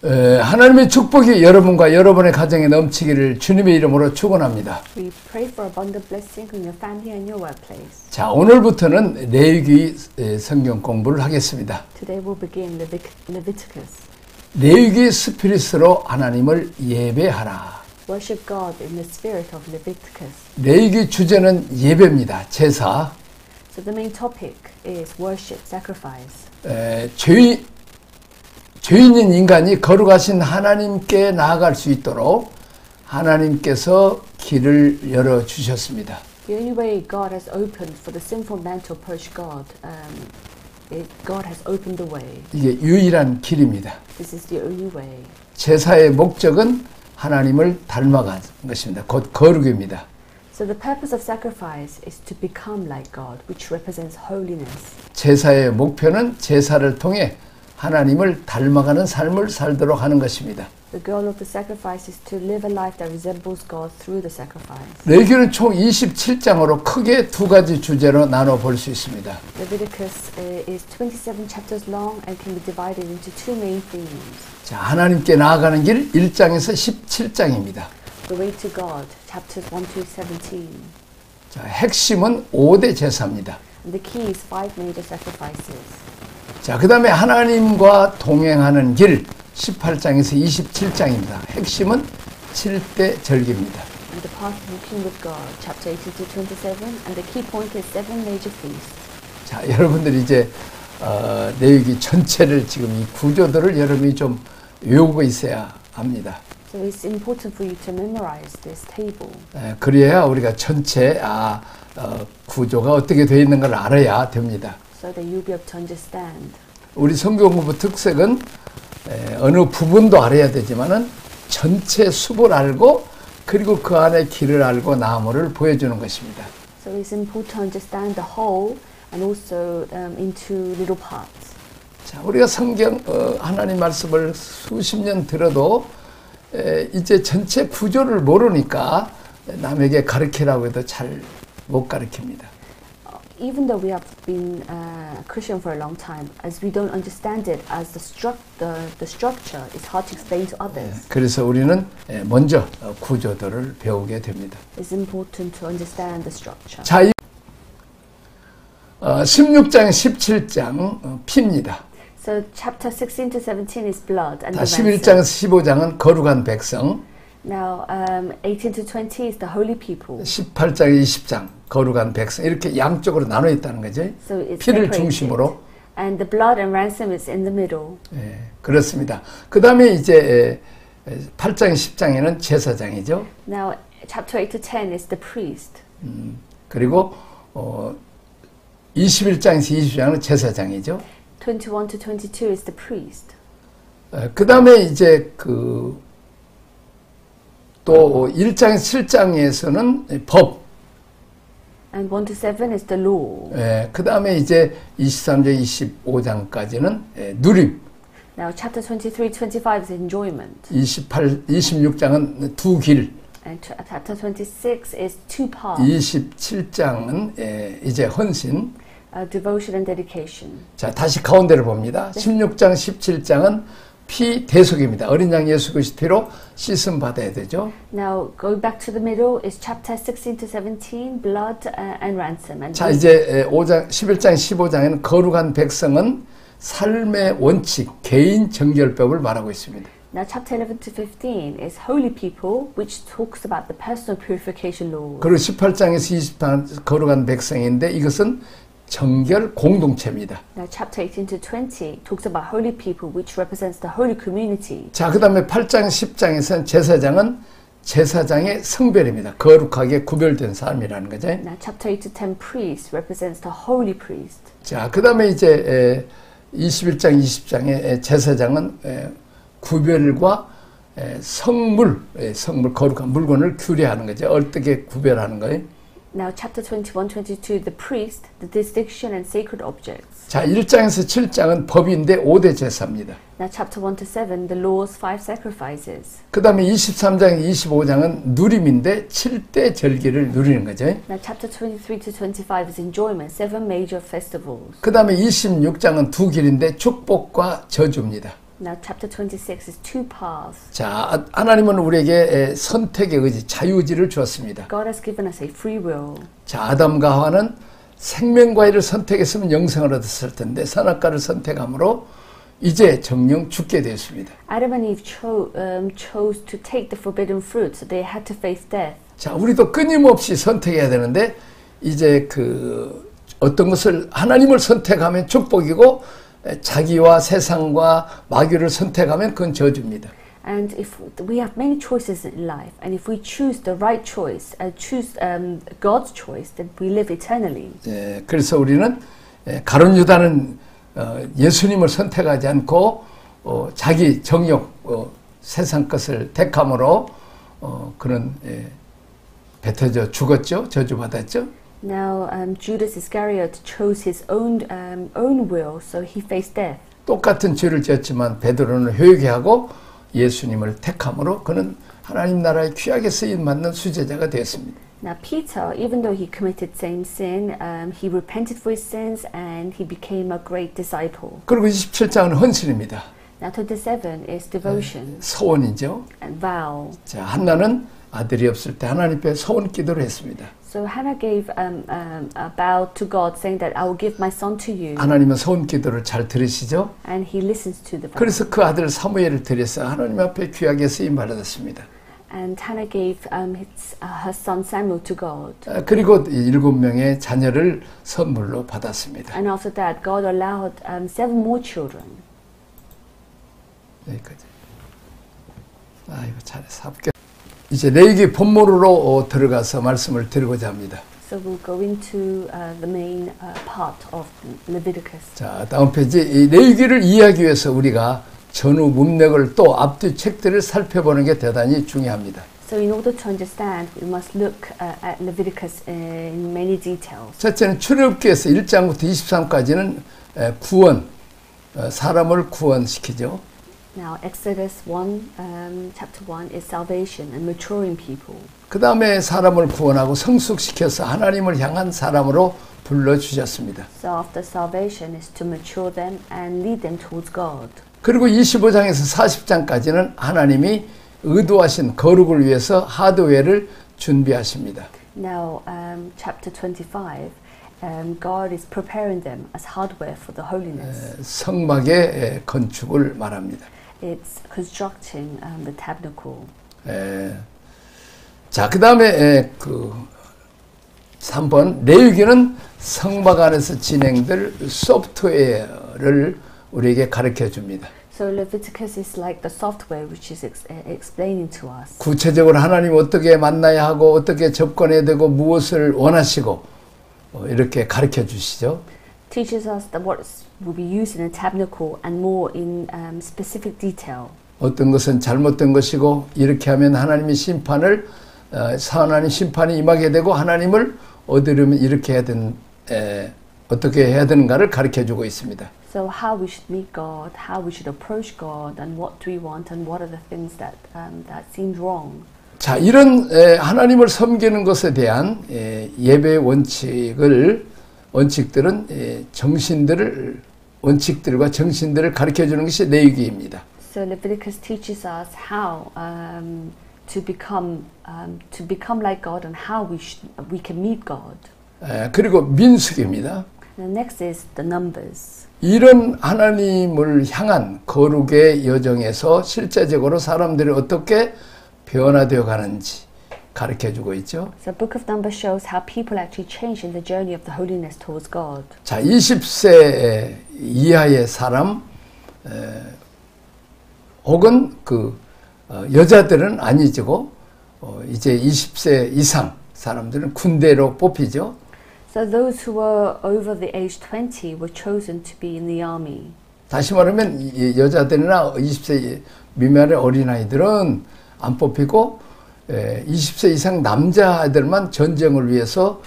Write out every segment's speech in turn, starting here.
하나님의 축복이 여러분과 여러분의 가정에 넘치기를 주님의 이름으로 축원합니다. We pray for abundant blessing in your family and your workplace. 자, 오늘부터는 레위기 성경 공부를 하겠습니다. Today we'll begin Leviticus. 레위기 스피릿으로 하나님을 예배하라. Worship God in the spirit of Leviticus. 레위기 주제는 예배입니다. 제사. So the main topic is worship, sacrifice. 죄인인 인간이 거룩하신 하나님께 나아갈 수 있도록 하나님께서 길을 열어주셨습니다. The only way God has opened for the sinful man to approach God, God has opened the way. 이게 유일한 길입니다. This is the only way. 제사의 목적은 하나님을 닮아가는 것입니다. 곧 거룩입니다. So the purpose of sacrifice is to become like God, which represents holiness. 제사의 목표는 제사를 통해 하나님을 닮아가는 삶을 살도록 하는 것입니다. The goal of the sacrifice is to live a life that resembles God through the sacrifice. 레위기는 총 27장으로 크게 두 가지 주제로 나눠 볼 수 있습니다. Leviticus is 27 chapters long and can be divided into two main themes. 자, 하나님께 나아가는 길 1장에서 17장입니다. The way to God, chapters 1 to 17. 자, 핵심은 5대 제사입니다. And the key is 5 major sacrifices. 자, 그 다음에 하나님과 동행하는 길 18장에서 27장입니다. 핵심은 7대 절기입니다. And the path of walking with God, chapter 18 to 27, and the key point is 7 major feasts. 자, 여러분들이 이제 레위기 전체를 지금 이 구조들을 여러분이 좀 외우고 있어야 합니다. So it's important for you to memorize this table. 그래야 우리가 전체 구조가 어떻게 되어 있는 걸 알아야 됩니다. So that you'll be able to understand. 우리 성경 공부 특색은 어느 부분도 알아야 되지만은 전체 숲을 알고 그리고 그 안에 길을 알고 나무를 보여주는 것입니다. So it's important to understand the whole and also into little parts. 자, 우리가 성경 하나님 말씀을 수십 년 들어도 이제 전체 구조를 모르니까 남에게 가르치라고 해도 잘 못 가르칩니다. Even though we have been Christian for a long time, as we don't understand it as the structure, it's hard to explain to others. 그래서 우리는 먼저 구조들을 배우게 됩니다. It's important to understand the structure. 자, 16장, 17장 피입니다. So chapter 16 to 17 is blood and the 11장, ransom. 15장은 거룩한 백성. Now 18 to 20 is the holy people. 18장, 20장 거룩한 백성 이렇게 양쪽으로 나눠 있다는 거죠. So it's 피를 separated. 중심으로. And the blood and ransom is in the middle. 그렇습니다. 그 다음에 이제 8장, 10장에는 제사장이죠. Now chapter 8 to 10 is the priest. 그리고 21장에서 20장은 제사장이죠. 21 to 22 is the priest. 그 다음에 이제 또 1장에서 7장에서는 법. And 1 to 7 is the law. 그 다음에 이제 23장, 25장까지는 누림. Now chapter 23, 25 is enjoyment. 26장은 두 길. And chapter 26 is two paths. 27장은 이제 헌신. Devotion and dedication. 자, 다시 가운데를 봅니다. 16장, 17장은 피 대속입니다. 어린 양 예수 그리스도 피로 씻음 받아야 되죠. Now going back to the middle is chapter 16 to 17, blood and ransom. And 자, 이제 11장, 15장에는 거룩한 백성은 삶의 원칙, 개인 정결법을 말하고 있습니다. Now chapter 11 to 15 is holy people, which talks about the personal purification law. 그리고 18장에서 20장 거룩한 백성인데 이것은 정결 공동체입니다. Now chapter 18 to 20 talks about holy people, which represents the holy community. 자, 그 다음에 8장, 10장에서는 제사장은 제사장의 성별입니다. 거룩하게 구별된 사람이라는 거죠. Now chapter 8 to 10 priest represents the holy priest. 자, 그 다음에 이제 21장, 20장의 제사장은 구별과 성물, 거룩한 물건을 규례하는 거죠. 어떻게 구별하는 거예요? Now chapter 21, 22, the priest, the distinction and sacred objects. 자, 1장에서 7장은 법인데 5대 제사입니다. Now chapter 1 to 7, the law's 5 sacrifices. 그 다음에 23장, 25장은 누림인데 7대 절기를 누리는 거죠. Now chapter 23 to 25 is enjoyment, 7 major festivals. 그 다음에 26장은 두 길인데 축복과 저주입니다. Now, chapter 26 is two paths. 자, 하나님은 우리에게 선택의 의지, 자유의지를 주었습니다. God has given us a free will. 자, 아담과 하와는 생명과일을 선택했으면 영생을 얻었을 텐데 선악과를 선택함으로 이제 정령 죽게 되었습니다. Adam and Eve chose to take the forbidden fruit, so they had to face death. 자, 우리도 끊임없이 선택해야 되는데 이제 그 어떤 것을 하나님을 선택하면 축복이고 자기와 세상과 마귀를 선택하면 그건 저주입니다. And if we have many choices in life, and if we choose the right choice, choose God's choice, then we live eternally. 예, 그래서 우리는 가룟 유다는 예수님을 선택하지 않고 자기 정욕, 세상 것을 택함으로 그런 뱉어져 죽었죠, 저주받았죠. Now Judas Iscariot chose his own will, so he faced death. 똑같은 죄를 지었지만 베드로는 회개하고 예수님을 택함으로 그는 하나님 나라의 귀하게 쓰임 받는 수제자가 되었습니다. Now Peter, even though he committed same sin, he repented for his sins and he became a great disciple. 그리고 27장은 헌신입니다. Now 27 is devotion 서원이죠. and vow. 자, 한나는 아들이 없을 때 하나님 앞에 서원 기도를 했습니다. So Hannah gave a vow to God, saying that I will give my son to you. 하나님은 서원 기도를 잘 들으시죠. And he listens to the vow. 그래서 그 아들 사무엘을 드려서 하나님 앞에 귀하게 쓰임 받았습니다. And Hannah gave her son Samuel to God. 그리고 7명의 자녀를 선물로 받았습니다. And after that, God allowed 7 more children. 여기까지. 아이고 잘해서 합격. 이제 레위기 본문으로 들어가서 말씀을 드리고자 합니다. So we'll go into the main part of Leviticus. 자, 다음 페이지. 이 레위기를 이해하기 위해서 우리가 전후 문맥을 또 앞뒤 책들을 살펴보는 게 대단히 중요합니다. So in order to understand, we must look at Leviticus in many details. 첫째는 출애굽기에서 1장부터 23까지는 구원, 사람을 구원시키죠. Now Exodus 1, chapter 1 is salvation and maturing people. 그 다음에 사람을 구원하고 성숙시켜서 하나님을 향한 사람으로 불러주셨습니다. So after salvation is to mature them and lead them towards God. 그리고 25장에서 40장까지는 하나님이 의도하신 거룩을 위해서 하드웨어를 준비하십니다. Now chapter 25, God is preparing them as hardware for the holiness. 성막의 건축을 말합니다. It's constructing the tabernacle. 자, 그 다음에 그 3번 레위기는 성막 안에서 진행될 소프트웨어를 우리에게 가르쳐 줍니다. So Leviticus is like the software which is explaining to us. 구체적으로 하나님 어떻게 만나야 하고 어떻게 접근해야 되고 무엇을 원하시고 이렇게 가르쳐 주시죠. Teaches us that what will be used in a tabernacle and more in specific detail. 어떤 것은 잘못된 것이고 이렇게 하면 하나님의 심판을 하나님 심판이 임하게 되고 하나님을 얻으려면 이렇게 해야 되는 어떻게 해야 되는가를 가르쳐 주고 있습니다. So how we should meet God, how we should approach God, and what do we want, and what are the things that seem wrong. 자, 이런 하나님을 섬기는 것에 대한 예배 원칙들은 원칙들과 정신들을 가르쳐 주는 것이 레위기입니다. So Leviticus teaches us how to become like God and how we can meet God. 그리고 민수기입니다. The next is the Numbers. 이런 하나님을 향한 거룩의 여정에서 실제적으로 사람들이 어떻게 변화되어 가는지 가르쳐주고 있죠. So the book of Numbers shows how people actually change in the journey of the holiness towards God. 자, 20세 이하의 사람 혹은 그 여자들은 아니지고 이제 20세 이상 사람들은 군대로 뽑히죠. So those who were over the age 20 were chosen to be in the army. 다시 말하면 여자들이나 20세 미만의 어린아이들은 안 뽑히고 20세 이상 남자들만 전쟁을 위해서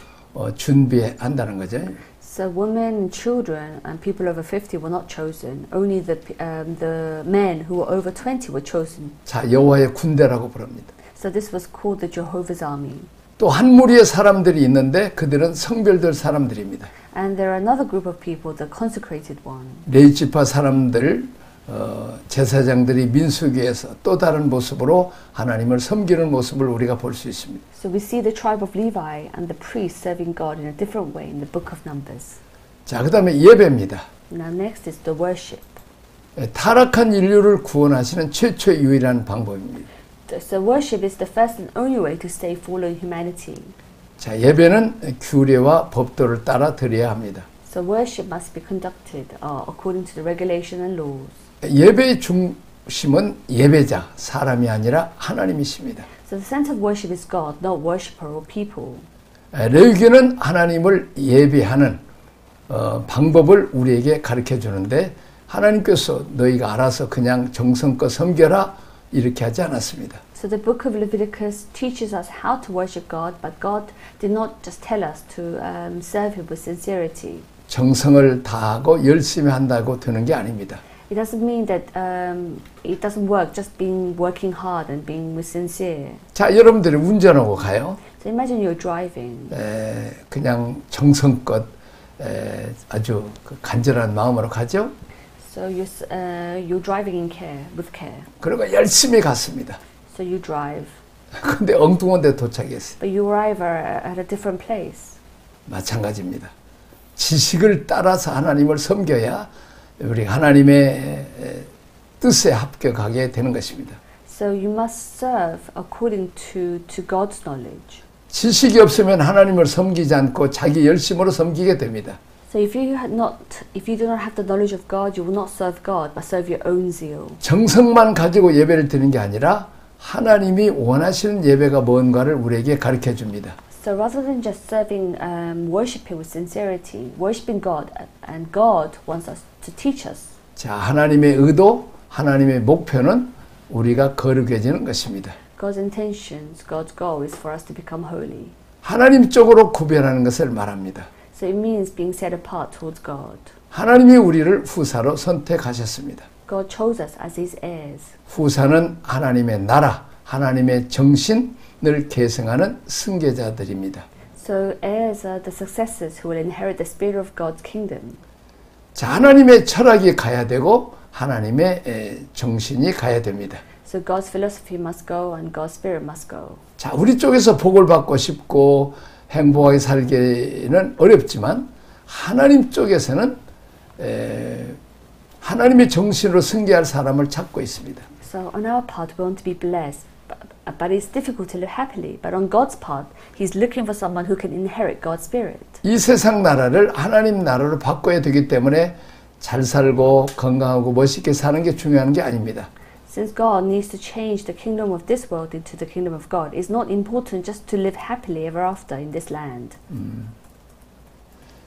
준비한다는 거죠. So women and children and people over 50 were not chosen. Only the men who were over 20 were chosen. 자, 여호와의 군대라고 부릅니다. So this was called the Jehovah's Army. 또 한 무리의 사람들이 있는데 그들은 성별될 사람들입니다. And there are another group of people, the consecrated one. 레위 지파 사람들 제사장들이 민수기에서 또 다른 모습으로 하나님을 섬기는 모습을 우리가 볼 수 있습니다. So we see the tribe of Levi and the priests serving God in a different way in the book of Numbers. 자, 그 다음에 예배입니다. Now next is the worship. 타락한 인류를 구원하시는 최초의 유일한 방법입니다. So worship is the first and only way to save fallen humanity. 자, 예배는 규례와 법도를 따라 드려야 합니다. So worship must be conducted according to the regulation and laws. 예배의 중심은 예배자, 사람이 아니라 하나님이십니다. So the center of worship is God, not worshipper or people. 레위기는 하나님을 예배하는 방법을 우리에게 가르쳐 주는데 하나님께서 너희가 알아서 그냥 정성껏 섬겨라 이렇게 하지 않았습니다. So the book of Leviticus teaches us how to worship God, but God did not just tell us to serve Him with sincerity. 정성을 다하고 열심히 한다고 되는 게 아닙니다. It doesn't mean that it doesn't work just being working hard and being with sincere. 자, 여러분들이 운전하고 가요. So imagine you're driving. 그냥 정성껏 아주 간절한 마음으로 가죠. So you're driving in care, with care. 그리고 열심히 갔습니다. So you drive. 근데 엉뚱한 데 도착했어요. But you arrive at a different place. 마찬가지입니다. 지식을 따라서 하나님을 섬겨야 우리 하나님의 뜻에 합격하게 되는 것입니다. So you must serve according to God's knowledge. 지식이 없으면 하나님을 섬기지 않고 자기 열심으로 섬기게 됩니다. So if you do not have the knowledge of God, you will not serve God, but serve your own zeal. 정성만 가지고 예배를 드리는 게 아니라 하나님이 원하시는 예배가 뭔가를 우리에게 가르쳐 줍니다. So rather than just serving, worshiping with sincerity, worshiping God, and God wants us to teach us. 자, 하나님의 의도, 하나님의 목표는 우리가 거룩해지는 것입니다. God's intentions, God's goal is for us to become holy. 하나님 쪽으로 구별하는 것을 말합니다. So it means being set apart towards God. 하나님이 우리를 후사로 선택하셨습니다. God chose us as His heirs. 후사는 하나님의 나라, 하나님의 정신을 계승하는 승계자들입니다. So heirs are the successors who will inherit the spirit of God's kingdom. 자, 하나님의 철학이 가야 되고 하나님의 정신이 가야 됩니다. So God's philosophy must go and God's spirit must go. 자, 우리 쪽에서 복을 받고 싶고 행복하게 살기는 어렵지만 하나님 쪽에서는 하나님의 정신으로 승계할 사람을 찾고 있습니다. So on our part we want to be blessed, but it's difficult to live happily. But on God's part, He's looking for someone who can inherit God's spirit. 이 세상 나라를 하나님 나라로 바꿔야 되기 때문에 잘 살고 건강하고 멋있게 사는 게 중요한 게 아닙니다. Since God needs to change the kingdom of this world into the kingdom of God, it's not important just to live happily ever after in this land.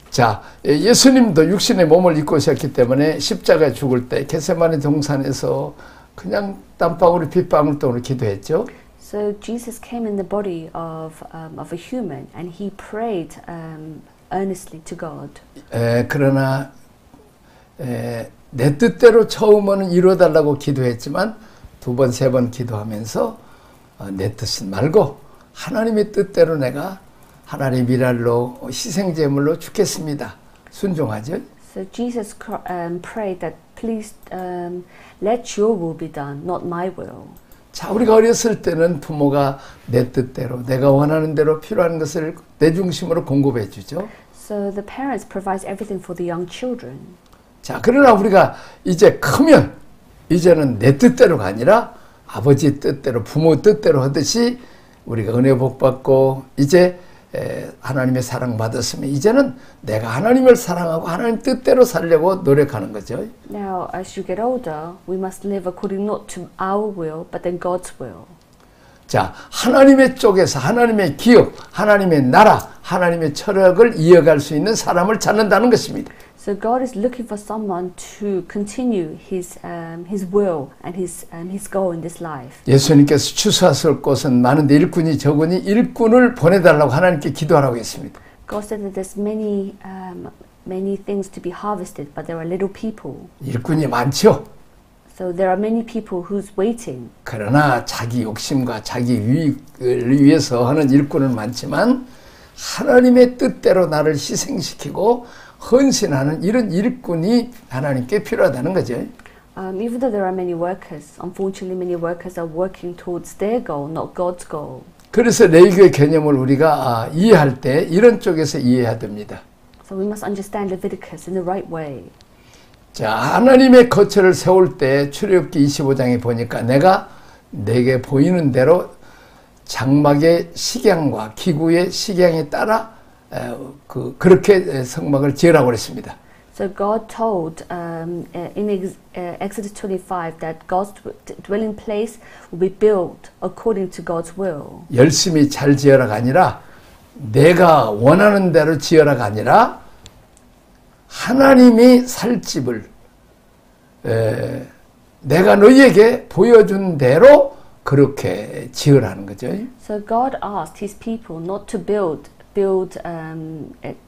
자, 예수님도 육신의 몸을 입고 오셨기 때문에 십자가에 죽을 때 겟세마네 동산에서 그냥 땀방울이 핏방울 동으로 기도했죠. So Jesus came in the body of a human and He prayed earnestly to God. 그러나 내 뜻대로 처음에는 이루어달라고 기도했지만 두 번, 세 번 기도하면서 내 뜻은 말고 하나님의 뜻대로 내가 하나님 일할로 희생제물로 죽겠습니다. 순종하죠. So Jesus prayed that please let your will be done, not my will. 자, 우리가 어렸을 때는 부모가 내 뜻대로 내가 원하는 대로 필요한 것을 내 중심으로 공급해 주죠. So the parents provide everything for the young children. 자, 그러나 우리가 이제 크면 이제는 내 뜻대로가 아니라 아버지 뜻대로 부모 뜻대로 하듯이 우리가 은혜 복 받고 이제 하나님의 사랑 받았으면 이제는 내가 하나님을 사랑하고 하나님 뜻대로 살려고 노력하는 거죠. Now, as you get older, we must live according not to our will, but then God's will. 자, 하나님의 쪽에서 하나님의 기업, 하나님의 나라, 하나님의 철학을 이어갈 수 있는 사람을 찾는다는 것입니다. So God is looking for someone to continue His will and His goal in this life. 예수님께서 추수하실 곳은 많은데 일꾼이 적으니 일꾼을 보내달라고 하나님께 기도하라고 했습니다. God said that there's many things to be harvested, but there are little people. 일꾼이 많죠. So there are many people who's waiting. 그러나 자기 욕심과 자기 유익을 위해서 하는 일꾼은 많지만 하나님의 뜻대로 나를 희생시키고 헌신하는 이런 일꾼이 하나님께 필요하다는 거죠. Even though there are many workers, unfortunately many workers are working towards their goal, not God's goal. 그래서 레위기의 개념을 우리가 이해할 때 이런 쪽에서 이해해야 됩니다. So we must understand Leviticus in the right way. 자, 하나님의 거처를 세울 때 출애굽기 25장에 보니까 내가 내게 보이는 대로 장막의 식양과 기구의 식양에 따라 그렇게 성막을 지으라고 그랬습니다. So God told in Exodus 25 that God's dwelling place will be built according to God's will. 열심히 잘 지어라가 아니라 내가 원하는 대로 지어라가 아니라 하나님이 살 집을 내가 너희에게 보여준 대로 그렇게 지으라는 거죠. So God asked His people not to build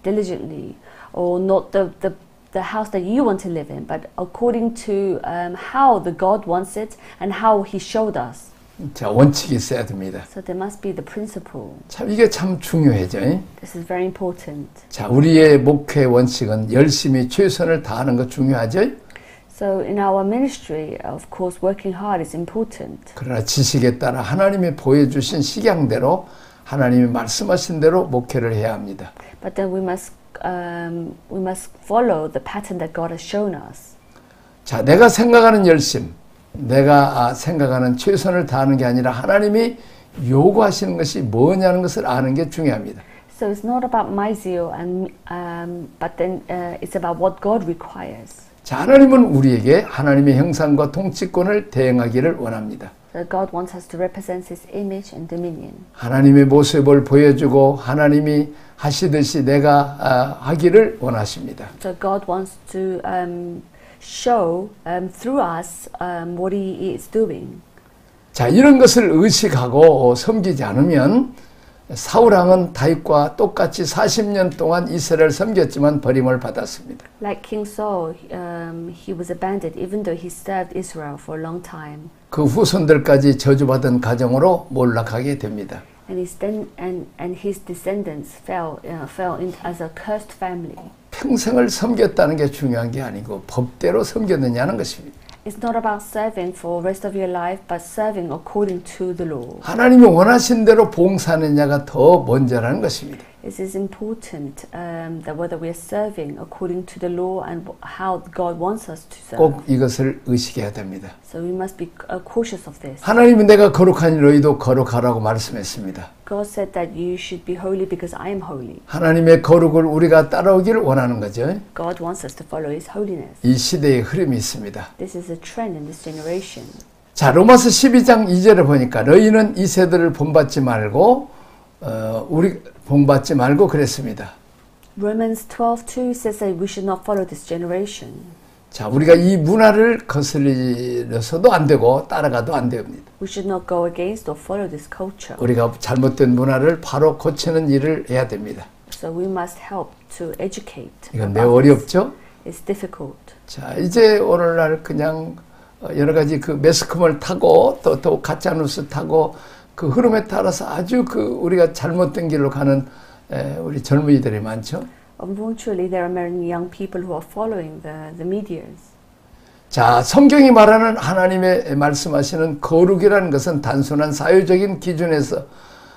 diligently, or not the house that you want to live in, but according to how the God wants it and how He showed us. 자, 원칙이 있어야 됩니다. So there must be the principle. 참 이게 참 중요해죠. This is very important. 자, 우리의 목회 원칙은 열심히 최선을 다하는 것 중요하죠. So in our ministry, of course, working hard is important. 그러나 지식에 따라 하나님이 보여주신 식양대로 하나님이 말씀하신 대로 목회를 해야 합니다. But then we must follow the pattern that God has shown us. 자, 내가 생각하는 열심, 내가 생각하는 최선을 다하는 게 아니라 하나님이 요구하시는 것이 뭐냐는 것을 아는 게 중요합니다. So it's not about my zeal, but then it's about what God requires. 자, 하나님은 우리에게 하나님의 형상과 통치권을 대행하기를 원합니다. So God wants us to represent His image and dominion. 하나님의 모습을 보여주고 하나님이 하시듯이 내가 하기를 원하십니다. So God wants to show through us what He is doing. 자, 이런 것을 의식하고 섬기지 않으면 사울왕은 다윗과 똑같이 40년 동안 이스라엘을 섬겼지만 버림을 받았습니다. Like King Saul, he was abandoned even though he served Israel for a long time. 그 후손들까지 저주받은 가정으로 몰락하게 됩니다. And his descendants fell as a cursed family. 평생을 섬겼다는 게 중요한 게 아니고 법대로 섬겼느냐는 것입니다. It's not about serving for the rest of your life, but serving according to the law. 하나님이 원하신 대로 봉사하느냐가 더 먼저라는 것입니다. It is important that whether we are serving according to the law and how God wants us to serve. 꼭 이것을 의식해야 됩니다. So we must be cautious of this. 하나님은 내가 거룩하니 너희도 거룩하라고 말씀했습니다. God said that you should be holy because I am holy. 하나님의 거룩을 우리가 따라오기를 원하는 거죠. God wants us to follow His holiness. 이 시대의 흐름이 있습니다. This is a trend in this generation. 자, 로마서 12장 2절에 보니까 너희는 이 세대를 본받지 말고 우리 본받지 말고 그랬습니다. Romans 12:2 says that we should not follow this generation. 자, 우리가 이 문화를 거슬려서도 안 되고 따라가도 안 됩니다. We should not go against or follow this culture. 우리가 잘못된 문화를 바로 고치는 일을 해야 됩니다. So we must help to educate. 이건 매우 어렵죠? It's difficult. 자, 이제 오늘날 그냥 여러 가지 그 매스컴을 타고 또 가짜 뉴스 타고 그 흐름에 따라서 아주 우리가 잘못된 길로 가는 우리 젊은이들이 많죠. Unfortunately, there are many young people who are following the medias. 자, 성경이 말하는 하나님의 말씀하시는 거룩이라는 것은 단순한 사회적인 기준에서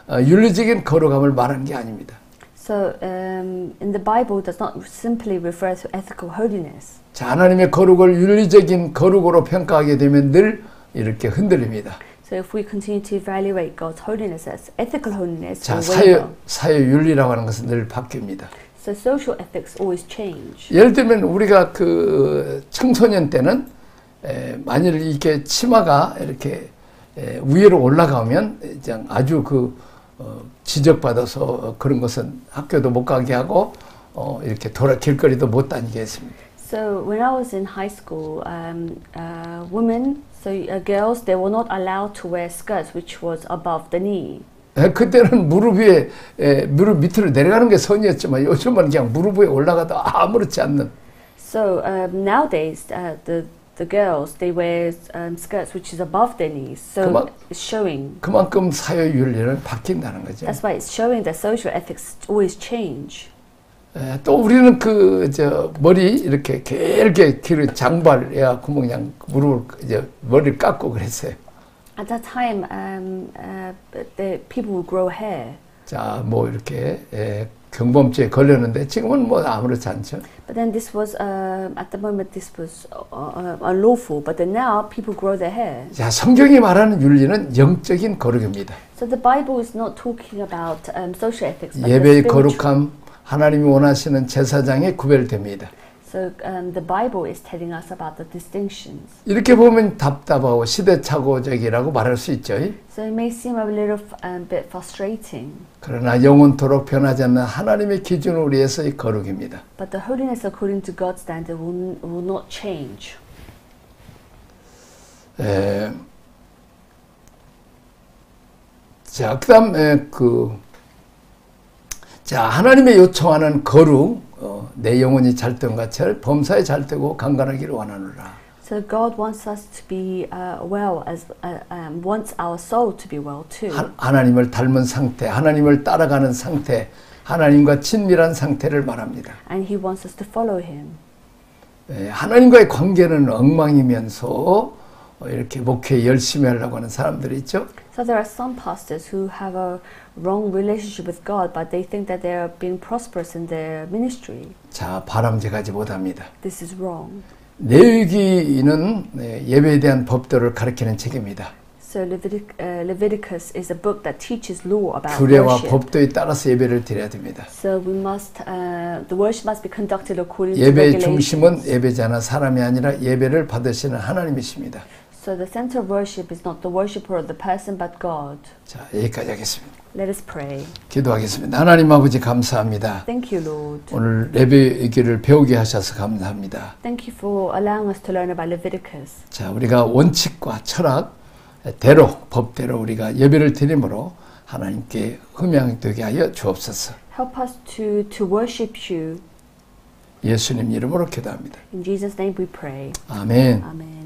윤리적인 거룩함을 말하는 게 아닙니다. So, in the Bible, does not simply refer to ethical holiness. 자, 하나님의 거룩을 윤리적인 거룩으로 평가하게 되면 늘 이렇게 흔들립니다. So, if we continue to evaluate God's holiness as ethical holiness, 자, we'll waver. 사회 윤리라고 하는 것은 늘 바뀝니다. So, social ethics always change. 예를 들면 우리가 청소년 때는 만일 이렇게 치마가 이렇게 위로 올라가면 아주 지적받아서 그런 것은 학교도 못 가게 하고 이렇게 길거리도 못 다니게 했습니다. So when I was in high school, women, girls, they were not allowed to wear skirts which was above the knee. 그때는 무릎 밑으로 내려가는 게 선이었지만 요즘은 그냥 무릎 위에 올라가도 아무렇지 않는. So nowadays, the girls they wear skirts which is above their knees, so it's showing. 그만큼 사회 윤리는 바뀐다는 거죠. That's why it's showing that social ethics always change. 또 우리는 머리 이렇게 길게 장발 구멍냥 무릎을 머리를 깎고 그랬어요. At that time, the people would grow hair. 자, 이렇게 경범죄에 걸렸는데 지금은 아무렇지 않죠. But then this was at the moment this was unlawful. But then now people grow their hair. 자, 성경이 말하는 윤리는 영적인 거룩입니다. So the Bible is not talking about social ethics, but 예배의 the spiritual. 거룩함, 하나님이 원하시는 제사장에 구별됩니다. So the Bible is telling us about the distinctions. 이렇게 보면 답답하고 시대착오적이라고 말할 수 있죠. So it may seem a little bit frustrating. 그러나 영원토록 변하지 않는 하나님의 기준으로 위해서의 거룩입니다. But the holiness according to God's standard will not change. 자, 그다음 하나님의 요청하는 거룩, 내 영혼이 잘된 같이 범사에 잘되고 강건하기를 원하노라. So God wants us to be well, as wants our soul to be well too. 하나님을 닮은 상태, 하나님을 따라가는 상태, 하나님과 친밀한 상태를 말합니다. And He wants us to follow Him. 하나님과의 관계는 엉망이면서 이렇게 목회 열심히 하려고 하는 사람들이 있죠. So there are some pastors who have a wrong relationship with God, but they think that they are being prosperous in their ministry. 자, 바람직하지 못합니다. This is wrong. 레위기는 예배에 대한 법도를 가르치는 책입니다. So Leviticus is a book that teaches law about 규례와 worship. 법도에 따라서 예배를 드려야 됩니다. So we must, the worship must be conducted according to 예배의 regulations. 중심은 예배자나 사람이 아니라 예배를 받으시는 하나님이십니다. So the center of worship is not the worshipper or the person, but God. 자, 여기까지 하겠습니다. Let us pray. 기도하겠습니다. 하나님 아버지 감사합니다. Thank you, Lord. 오늘 레위기를 배우게 하셔서 감사합니다. Thank you for allowing us to learn about Leviticus. 자, 우리가 원칙과 철학대로 법대로 우리가 예배를 드림으로 하나님께 흠양되게 하여 주옵소서. Help us to worship you. 예수님 이름으로 기도합니다. In Jesus' name we pray. 아멘. Amen.